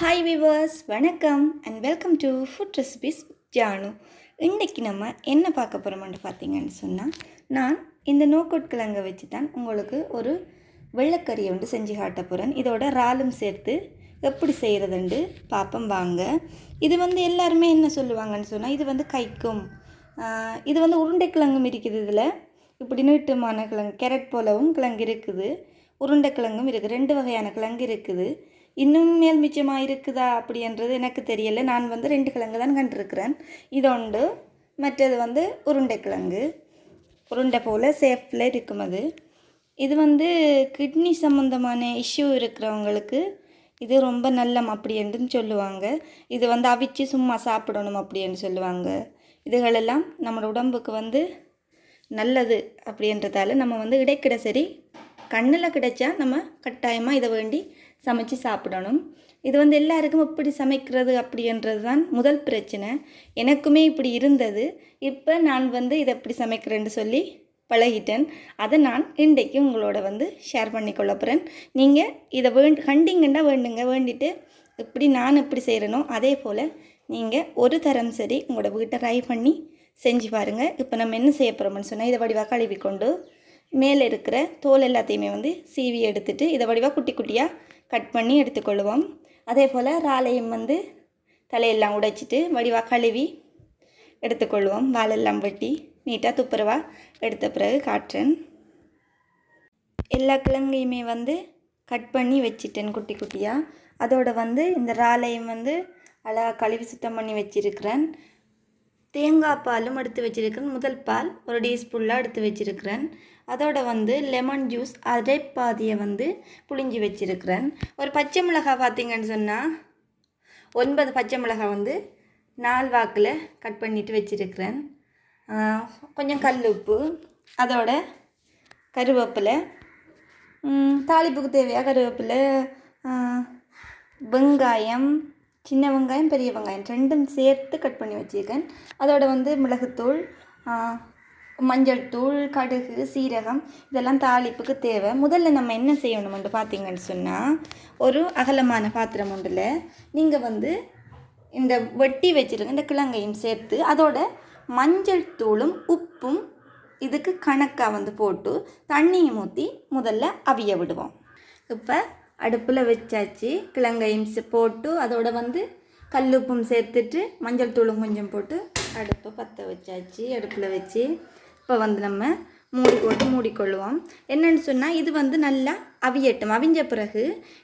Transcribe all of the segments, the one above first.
Hi viewers, வணக்கம் and welcome to food recipes Janu. இன்றைக்கி நம்ம என்ன பார்க்க போகிறோம்னு பார்த்தீங்கன்னு சொன்னால், நான் இந்த நோக்கோட் கிழங்கை வச்சு தான் உங்களுக்கு ஒரு வெள்ளைக்கறியை வந்து செஞ்சு காட்ட போகிறேன். இதோட இறாலும் சேர்த்து எப்படி செய்கிறதுண்டு பார்ப்போம் வாங்க. இது வந்து எல்லாருமே என்ன சொல்லுவாங்கன்னு சொன்னால், இது வந்து கைக்கும், இது வந்து உருண்டை கிழங்கும் இருக்குது. இதில் இப்படி நீட்டமான கிழங்கு, கேரட் போலவும் கிழங்கு இருக்குது, உருண்டை கிழங்கும் இருக்குது, 2 வகையான கிழங்கு இருக்குது. இன்னும் மேல் மிச்சமாக இருக்குதா அப்படின்றது எனக்கு தெரியலை. நான் வந்து 2 கிழங்கு தான் கண்டிருக்கிறேன். இதொண்டு, மற்றது வந்து உருண்டைக்கிழங்கு, உருண்டை போல் சேஃபில் இருக்கும். இது வந்து கிட்னி சம்மந்தமான இஷ்யூ இருக்கிறவங்களுக்கு இது ரொம்ப நல்லம் அப்படின்ட்டு சொல்லுவாங்க. இது வந்து அவிச்சு சும்மா சாப்பிடணும் அப்படின்னு சொல்லுவாங்க. இதுகளெல்லாம் நம்ம உடம்புக்கு வந்து நல்லது அப்படின்றதால நம்ம வந்து இடைக்கிட சரி கண்ணில் கிடைச்சா நம்ம கட்டாயமாக இதை வேண்டி சமைச்சு சாப்பிடணும். இது வந்து எல்லாருக்கும் எப்படி சமைக்கிறது அப்படின்றது தான் முதல் பிரச்சனை. எனக்குமே இப்படி இருந்தது. இப்போ நான் வந்து இதை எப்படி சமைக்கிறேன்னு சொல்லி பழகிட்டேன். அதை நான் இன்றைக்கு உங்களோட வந்து ஷேர் பண்ணிக்கொள்ள போகிறேன். நீங்கள் இதை கண்டிங்கன்னா வேண்டிட்டு இப்படி நான் எப்படி செய்கிறேனோ அதே போல் நீங்கள் ஒரு தரம் சரி உங்களோட வீட்டை ட்ரை பண்ணி செஞ்சு பாருங்கள். இப்போ நம்ம என்ன செய்ய போகிறோம்னு சொன்னால், இதை வடிவாக கழுவி கொண்டு மேலே இருக்கிற தோல் எல்லாத்தையுமே வந்து சீவி எடுத்துட்டு இதை வடிவாக குட்டி குட்டியாக கட் பண்ணி எடுத்துக்கொள்வோம். அதே போல் இறாலையும் வந்து தலையெல்லாம் உடைச்சிட்டு வடிவாக கழுவி எடுத்துக்கொள்வோம். வாலெல்லாம் வெட்டி நீட்டாக துப்புரவாக எடுத்த பிறகு காட்டுறேன். எல்லா கிழங்கையுமே வந்து கட் பண்ணி வச்சிட்டேன் குட்டி குட்டியாக. அதோட வந்து இந்த இறாலையும் வந்து அழகாக கழுவி சுத்தம் பண்ணி வச்சிருக்கிறேன். தேங்காய் பாலும் எடுத்து வச்சுருக்கிறேன். முதல் பால் ஒரு டீஸ்பூனில் எடுத்து வச்சுருக்கிறேன். அதோட வந்து லெமன் ஜூஸ் அரை பாதியை வந்து புளிஞ்சி வச்சுருக்கிறேன். ஒரு பச்சை மிளகாய் பார்த்திங்கன்னு சொன்னால் 9 பச்சை மிளகாய் வந்து 4 வாக்கில் கட் பண்ணிவிட்டு வச்சுருக்கிறேன். கொஞ்சம் கல் உப்பு, அதோட கருவேப்பிலை, தாளிப்புக்கு தேவையாக கருவேப்பிலை, வெங்காயம், சின்ன வெங்காயம் பெரிய வெங்காயம் 2ம் சேர்த்து கட் பண்ணி வச்சுருக்கேன். அதோட வந்து மிளகுத்தூள், மஞ்சள் தூள், கடுகு, சீரகம் இதெல்லாம் தாளிப்புக்கு தேவை. முதல்ல நம்ம என்ன செய்யணும்னு பார்த்தீங்கன்னு சொன்னால், ஒரு அகலமான பாத்திரம் ஒன்றில் நீங்கள் வந்து இந்த வெட்டி வச்சுருங்க இந்த கிழங்கையும் சேர்த்து அதோட மஞ்சள் தூளும் உப்பும் இதுக்கு கணக்காக வந்து போட்டு தண்ணியை ஊற்றி முதல்ல அவிய விடுவோம். இப்போ அடுப்பில் வச்சாச்சு. கிழங்கையும் போட்டு அதோட வந்து கல்லுப்பும் சேர்த்துட்டு மஞ்சள் தூளும் கொஞ்சம் போட்டு அடுப்பை பற்ற வச்சாச்சு. அடுப்பில் வச்சு இப்போ வந்து நம்ம மூடி போட்டு மூடிக்கொள்வோம். என்னென்னு சொன்னால், இது வந்து நல்லா அவியட்டும். அவிஞ்ச பிறகு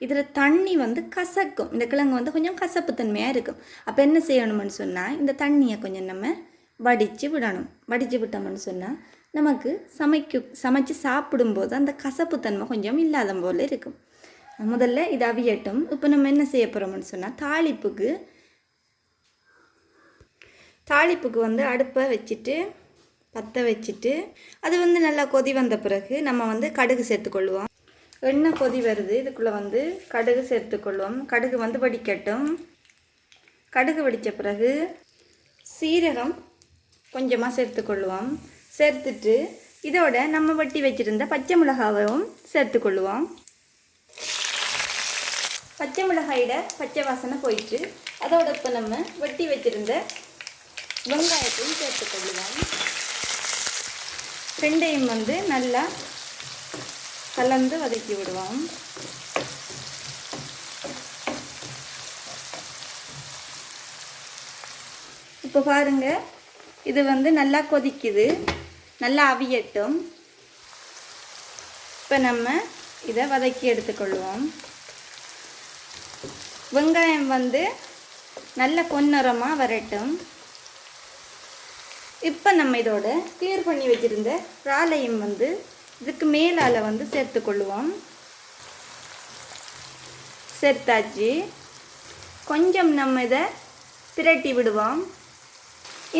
இதில் தண்ணி வந்து கசக்கும். இந்த கிழங்கு வந்து கொஞ்சம் கசப்பு தன்மையாக இருக்கும். அப்போ என்ன செய்யணும்னு சொன்னால், இந்த தண்ணியை கொஞ்சம் நம்ம வடித்து விடணும். வடித்து விட்டோம்னு சொன்னால் நமக்கு சமைச்சு சாப்பிடும்போது அந்த கசப்பு தன்மை கொஞ்சம் இல்லாத போல் இருக்கும். முதல்ல இது அவியட்டும். இப்போ நம்ம என்ன செய்ய போகிறோம்னு சொன்னால், தாளிப்புக்கு வந்து அடுப்பை வச்சுட்டு பற்ற வச்சுட்டு அது வந்து நல்லா கொதி வந்த பிறகு நம்ம வந்து கடுகு சேர்த்துக்கொள்வோம். எண்ணெய் கொதி வருது, இதுக்குள்ளே வந்து கடுகு சேர்த்துக்கொள்வோம். கடுகு வந்து வடிக்கட்டும். கடுகு வடித்த பிறகு சீரகம் கொஞ்சமாக சேர்த்துக்கொள்வோம். சேர்த்துட்டு இதோட நம்ம வெட்டி வச்சுருந்த பச்சை மிளகாவும் சேர்த்துக்கொள்வோம். பச்சை மிளகாயோட பச்சை வாசனை போயிட்டு அதோட இப்போ நம்ம வெட்டி வச்சுருந்த வெங்காயத்தையும் சேர்த்துக்கொள்ளுவோம். 2யும் வந்து நல்லா கலந்து வதக்கி விடுவோம். இப்போ பாருங்கள், இது வந்து நல்லா கொதிக்குது, நல்லா அவியட்டும். இப்போ நம்ம இதை வதக்கி எடுத்துக்கொள்வோம். வெங்காயம் வந்து நல்ல பொன்னிறமாக வரட்டும். இப்போ நம்ம இதோட கிளியர் பண்ணி வச்சுருந்த இறாலையும் வந்து இதுக்கு மேலால் வந்து சேர்த்துக்கொள்வோம். சேர்த்தாச்சு. கொஞ்சம் நம்ம இதை பிரட்டி விடுவோம்.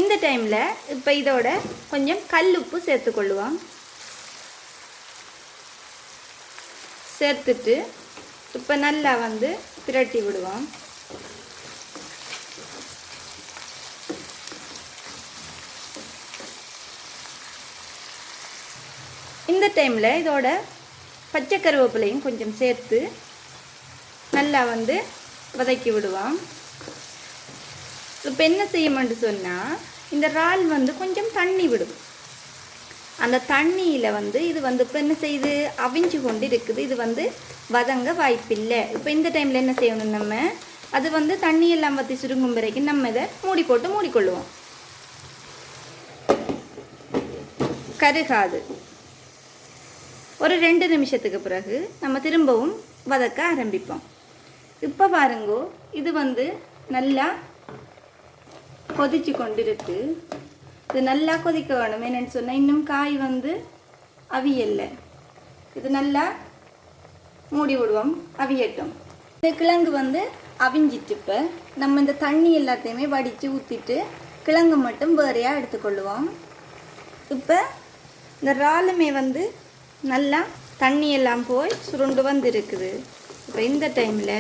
இந்த டைமில் இப்போ இதோட கொஞ்சம் கல்லுப்பு சேர்த்துக்கொள்வோம். சேர்த்துட்டு இப்போ நல்லா வந்து பிரட்டி விடுவோம். இந்த டைமில் இதோட பச்சை கருவேப்பிலையும் கொஞ்சம் சேர்த்து நல்லா வந்து வதக்கி விடுவோம். இப்போ என்ன செய்யணும்னு சொன்னால், இந்த இறால் வந்து கொஞ்சம் தண்ணி விடும். அந்த தண்ணியில் வந்து இது வந்து இப்போ என்ன செய்யுது, அவிஞ்சு கொண்டு இருக்குது. இது வந்து வதங்க வாய்ப்பில்லை. இப்போ இந்த டைமில் என்ன செய்யணும், நம்ம அது வந்து தண்ணியெல்லாம் வற்றி சுருங்கும் வரைக்கும் நம்ம இதை மூடி போட்டு மூடிக்கொள்ளுவோம். கருகாது. ஒரு 2 நிமிஷத்துக்கு பிறகு நம்ம திரும்பவும் வதக்க ஆரம்பிப்போம். இப்போ பாருங்கோ, இது வந்து நல்லா கொதிச்சு கொண்டிருக்கு. இது நல்லா கொதிக்க வேணும். என்னென்னு சொன்னால், இன்னும் காய் வந்து அவியல்ல. இது நல்லா மூடி விடுவோம், அவியட்டும். இந்த கிழங்கு வந்து அவிஞ்சிட்டு இப்போ நம்ம இந்த தண்ணி எல்லாத்தையுமே வடித்து ஊற்றிட்டு கிழங்கு மட்டும் வேறையாக எடுத்துக்கொள்ளுவோம். இப்போ இந்த இறாலுமே வந்து நல்லா தண்ணியெல்லாம் போய் சுருண்டு வந்து இருக்குது. இப்போ இந்த டைமில்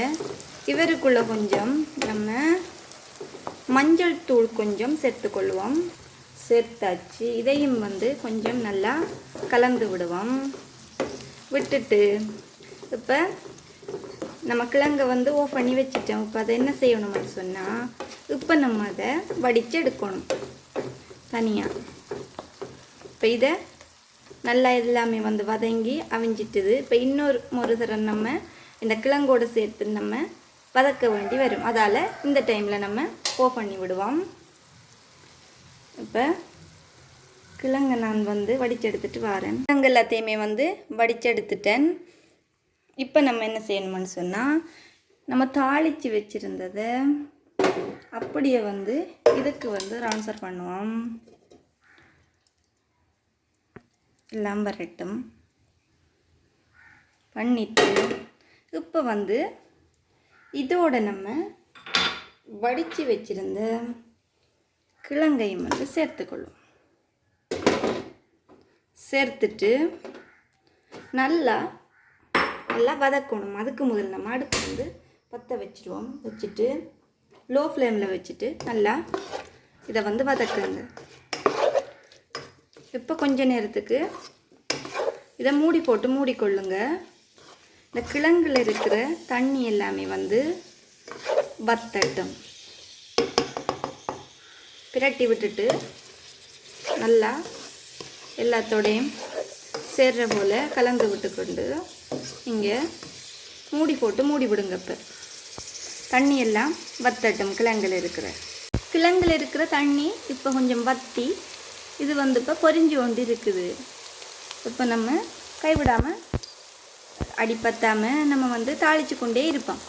இவருக்குள்ளே கொஞ்சம் நம்ம மஞ்சள் தூள் கொஞ்சம் சேர்த்துக்கொள்வோம். சேர்த்தாச்சு. இதையும் வந்து கொஞ்சம் நல்லா கலந்து விடுவோம். விட்டுட்டு இப்போ நம்ம கிழங்கை வந்து ஆஃப் பண்ணி வச்சுட்டோம். இப்போ அதை என்ன செய்யணும்னு சொன்னால், இப்போ நம்ம அதை வடித்து எடுக்கணும் தனியாக. இப்போ இதை நல்லா எல்லாமே வந்து வதங்கி அவிஞ்சிட்டுது. இப்போ இன்னொரு தரம் நம்ம இந்த கிழங்கோடு சேர்த்து நம்ம வதக்க வேண்டி வரும். அதால் இந்த டைமில் நம்ம ஆஃப் பண்ணி விடுவோம். இப்போ கிழங்கை நான் வந்து வடிச்செடுத்துட்டு வரேன். கிழங்கு எல்லாத்தையுமே வந்து வடிச்செடுத்துட்டேன். இப்போ நம்ம என்ன செய்யணும்னு சொன்னால், நம்ம தாளித்து வச்சுருந்ததை அப்படியே வந்து இதுக்கு வந்து ட்ரான்ஸ்ஃபர் பண்ணுவோம். எல்லாம் வரட்டும் பண்ணிட்டு இப்போ வந்து இதோட நம்ம வடித்து வச்சுருந்த கிழங்கையும் வந்து சேர்த்துக்கொள்ளும். சேர்த்துட்டு நல்லா வதக்கணும். அதுக்கு முதல் நம்ம அடுப்பு வந்து பற்ற வச்சுருவோம். வச்சுட்டு லோ ஃப்ளேமில் வச்சுட்டு நல்லா இதை வந்து வதக்குங்க. இப்போ கொஞ்ச நேரத்துக்கு இதை மூடி போட்டு மூடிக்கொள்ளுங்க. இந்த கிழங்குல இருக்கிற தண்ணி எல்லாமே வந்து வத்தட்டும். பிரட்டி விட்டுட்டு நல்லா எல்லாத்தோடையும் சேர்ற போல் கலந்து விட்டுக்கொண்டு இங்கே மூடி போட்டு மூடி விடுங்க. இப்போ தண்ணி எல்லாம் வத்தட்டும். கிழங்குல இருக்கிற தண்ணி இப்போ கொஞ்சம் வத்தி இது வந்து இப்போ பொரிஞ்சு கொண்டு இருக்குது. இப்போ நம்ம கைவிடாமல் அடிப்பத்தாமல் நம்ம வந்து தாளித்து கொண்டே இருப்போம்.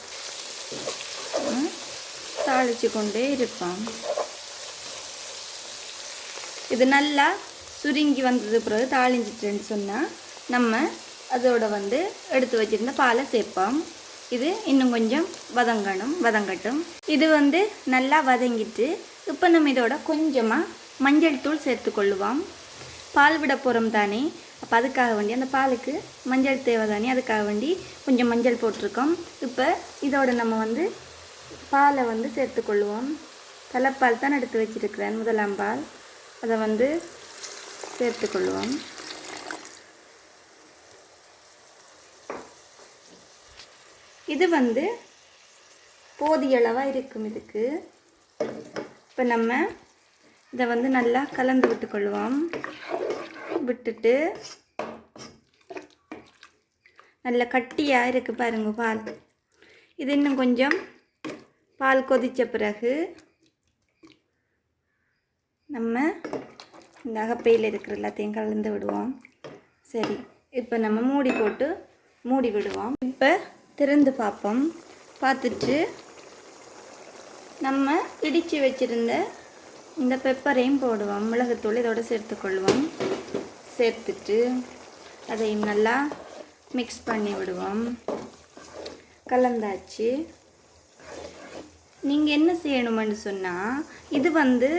இது நல்லா சுருங்கி வந்தது பிறகு தாளிஞ்சிட்டுன்னு சொன்னால் நம்ம அதோட வந்து எடுத்து வச்சுருந்த பாலை சேர்ப்போம். இது இன்னும் கொஞ்சம் வதங்கட்டும். இது வந்து நல்லா வதங்கிட்டு இப்போ நம்ம இதோட கொஞ்சமாக மஞ்சள் தூள் சேர்த்துக்கொள்ளுவோம். பால் விட போகிறோம் தானே, அப்போ அதுக்காக வேண்டி அந்த பாலுக்கு மஞ்சள் தேவை தானே, அதுக்காக வேண்டி கொஞ்சம் மஞ்சள் போட்டிருக்கோம். இப்போ இதோட நம்ம வந்து பாலை வந்து சேர்த்துக்கொள்ளுவோம். தலைப்பால் தான் எடுத்து வச்சுருக்கிறேன், முதலாம் பால். அதை வந்து சேர்த்துக்கொள்ளுவோம். இது வந்து போதிய அளவாக இருக்கும் இதுக்கு. இப்போ நம்ம இதை வந்து நல்லா கலந்து விட்டுக்கொள்வோம். விட்டுட்டு நல்லா கட்டியாக இருக்குது பாருங்க பால். இது இன்னும் கொஞ்சம் பால் கொதித்த பிறகு நம்ம இந்த அகப்பையில் இருக்கிற எல்லாத்தையும் கலந்து விடுவோம். சரி, இப்போ நம்ம மூடி போட்டு மூடி விடுவோம். இப்போ திறந்து பார்ப்போம். பார்த்துட்டு நம்ம இடித்து வச்சுருந்த இந்த பெப்பரையும் போடுவோம். மிளகுத்தூள் இதோடு சேர்த்துக்கொள்வோம். சேர்த்துட்டு அதையும் நல்லா மிக்ஸ் பண்ணி விடுவோம். கலந்தாச்சு. நீங்கள் என்ன செய்யணுமென்னு சொன்னால், இது வந்து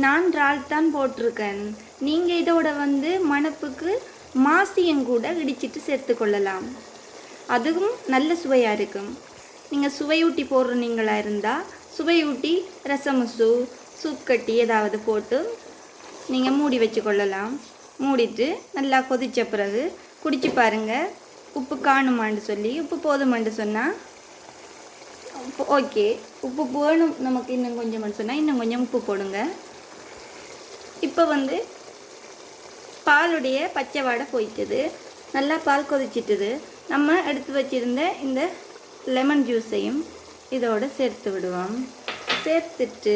நான் இறால் தான் போட்டிருக்கேன். நீங்கள் இதோட வந்து மணப்புக்கு மாசியம் கூட இடிச்சிட்டு சேர்த்துக்கொள்ளலாம். அதுவும் நல்ல சுவையாக இருக்கும். நீங்கள் சுவையூட்டி போடுறீங்களா இருந்தால் சுவையூட்டி ரசமுசு சூப் கட்டி ஏதாவது போட்டு நீங்கள் மூடி வச்சு கொள்ளலாம். மூடிட்டு நல்லா கொதித்த பிறகு குடிச்சு பாருங்கள். உப்பு காணுமான்னு சொல்லி, உப்பு போதுமான்னு சொன்னால் ஓகே, உப்பு வேணும் நமக்கு இன்னும் கொஞ்சம் சொன்னால் இன்னும் கொஞ்சம் உப்பு போடுங்க. இப்போ வந்து பாலுடைய பச்சை வாடை போயிட்டுது, நல்லா பால் கொதிச்சிட்டுது. நம்ம எடுத்து வச்சுருந்த இந்த லெமன் ஜூஸையும் இதோடு சேர்த்து விடுவோம். சேர்த்துட்டு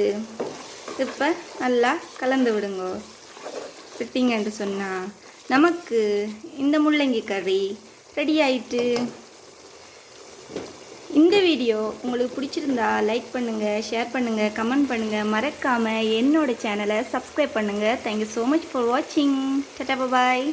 இப்போ நல்லா கலந்து விடுங்க. விட்டீங்கன்னு சொன்னால் நமக்கு இந்த முள்ளங்கி கறி ரெடி ஆயிட்டு. இந்த வீடியோ உங்களுக்கு பிடிச்சிருந்தா லைக் பண்ணுங்கள், ஷேர் பண்ணுங்கள், கமெண்ட் பண்ணுங்கள். மறக்காமல் என்னோடய சேனலை சப்ஸ்கிரைப் பண்ணுங்கள். தேங்க்யூ ஸோ மச் ஃபார் வாட்சிங். டாடா பாய்.